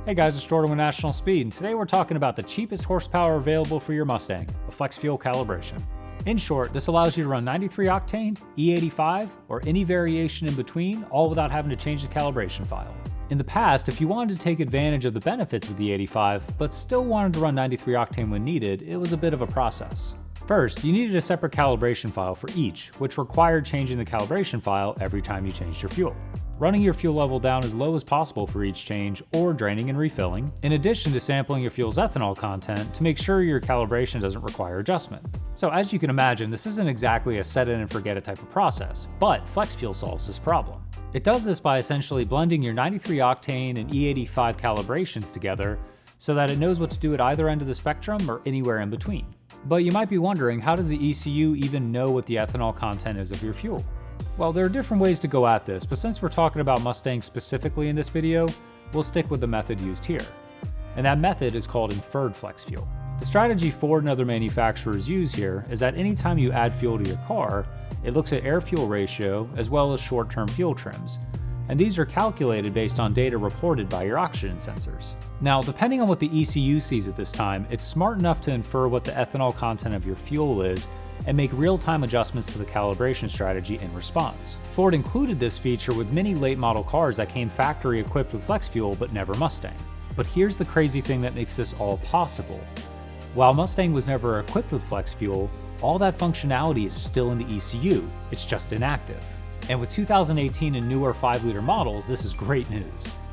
Hey guys, it's Jordan with National Speed, and today we're talking about the cheapest horsepower available for your Mustang, a flex fuel calibration. In short, this allows you to run 93 octane, E85, or any variation in between, all without having to change the calibration file. In the past, if you wanted to take advantage of the benefits with the E85, but still wanted to run 93 octane when needed, it was a bit of a process. First, you needed a separate calibration file for each, which required changing the calibration file every time you changed your fuel. Running your fuel level down as low as possible for each change, or draining and refilling, in addition to sampling your fuel's ethanol content to make sure your calibration doesn't require adjustment. So as you can imagine, this isn't exactly a set it and forget it type of process, but flex fuel solves this problem. It does this by essentially blending your 93 octane and E85 calibrations together so that it knows what to do at either end of the spectrum or anywhere in between. But you might be wondering, how does the ECU even know what the ethanol content is of your fuel? Well, there are different ways to go at this, but since we're talking about Mustangs specifically in this video, we'll stick with the method used here. And that method is called inferred flex fuel. The strategy Ford and other manufacturers use here is that anytime you add fuel to your car, it looks at air-fuel ratio as well as short-term fuel trims. And these are calculated based on data reported by your oxygen sensors. Now, depending on what the ECU sees at this time, it's smart enough to infer what the ethanol content of your fuel is and make real-time adjustments to the calibration strategy in response. Ford included this feature with many late model cars that came factory equipped with flex fuel but never Mustang. But here's the crazy thing that makes this all possible. While Mustang was never equipped with flex fuel, all that functionality is still in the ECU, it's just inactive. And with 2018 and newer 5-liter models, this is great news.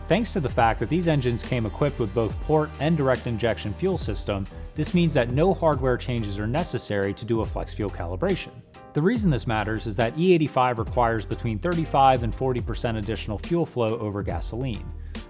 Thanks to the fact that these engines came equipped with both port and direct injection fuel system, this means that no hardware changes are necessary to do a flex fuel calibration. The reason this matters is that E85 requires between 35 and 40% additional fuel flow over gasoline.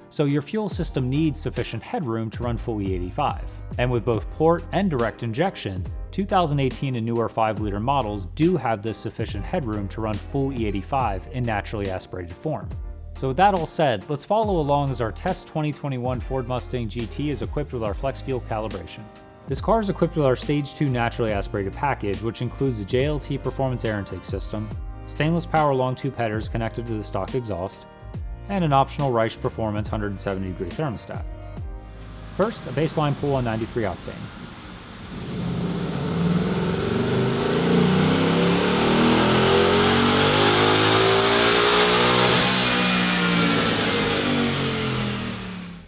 So your fuel system needs sufficient headroom to run full E85. And with both port and direct injection, 2018 and newer 5-liter models do have this sufficient headroom to run full E85 in naturally aspirated form. So with that all said, let's follow along as our test 2021 Ford Mustang GT is equipped with our flex fuel calibration. This car is equipped with our Stage 2 naturally aspirated package, which includes the JLT Performance air intake system, stainless power long tube headers connected to the stock exhaust, and an optional Reich Performance 170-degree thermostat. First, a baseline pull on 93 octane.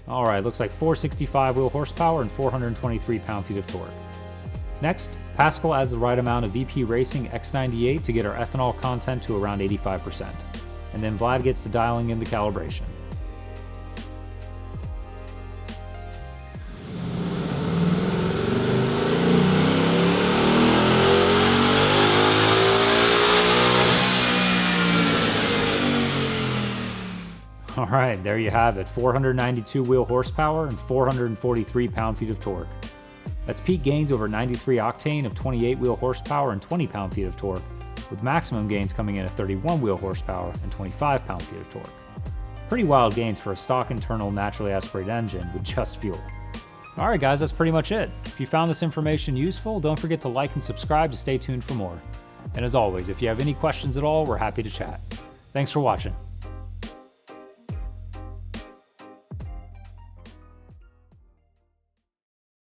Alright, looks like 465 wheel horsepower and 423 pound-feet of torque. Next, Pascal adds the right amount of VP Racing X98 to get our ethanol content to around 85%. And then Vlad gets to dialing in the calibration. Alright, there you have it, 492 wheel horsepower and 443 pound-feet of torque. That's peak gains over 93 octane of 28 wheel horsepower and 20 pound-feet of torque, with maximum gains coming in at 31 wheel horsepower and 25 pound-feet of torque. Pretty wild gains for a stock internal naturally aspirated engine with just fuel. Alright guys, that's pretty much it. If you found this information useful, don't forget to like and subscribe to stay tuned for more. And as always, if you have any questions at all, we're happy to chat. Thanks for watching.